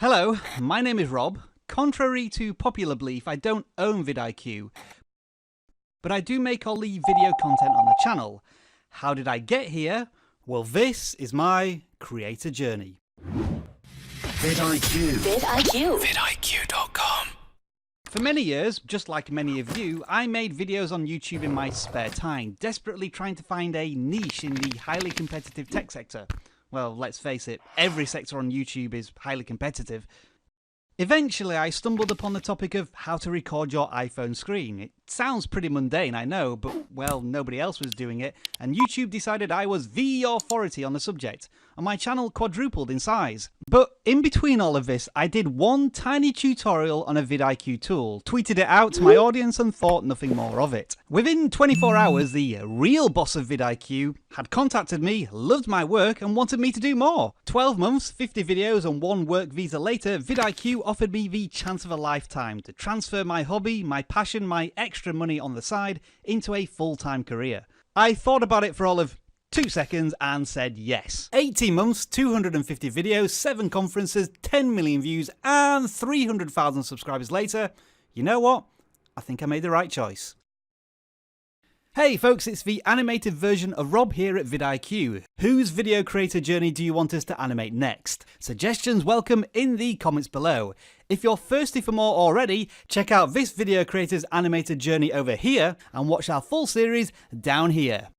Hello, my name is Rob. Contrary to popular belief, I don't own vidIQ, but I do make all the video content on the channel. How did I get here? Well, this is my creator journey. vidIQ. vidIQ. vidIQ.com. For many years, just like many of you, I made videos on YouTube in my spare time, desperately trying to find a niche in the highly competitive tech sector. Well, let's face it, every sector on YouTube is highly competitive. Eventually, I stumbled upon the topic of how to record your iPhone screen. It sounds pretty mundane, I know, but, well, nobody else was doing it, and YouTube decided I was the authority on the subject, and my channel quadrupled in size. But in between all of this, I did one tiny tutorial on a vidIQ tool, tweeted it out to my audience, and thought nothing more of it. Within 24 hours, the real boss of vidIQ had contacted me, loved my work, and wanted me to do more. 12 months, 50 videos, and one work visa later, vidIQ offered me the chance of a lifetime to transfer my hobby, my passion, my extra money on the side into a full-time career. I thought about it for all of 2 seconds and said yes. 18 months, 250 videos, 7 conferences, 10 million views, and 300,000 subscribers later, you know what? I think I made the right choice. Hey folks, it's the animated version of Rob here at vidIQ. Whose video creator journey do you want us to animate next? Suggestions welcome in the comments below. If you're thirsty for more already, check out this video creator's animated journey over here and watch our full series down here.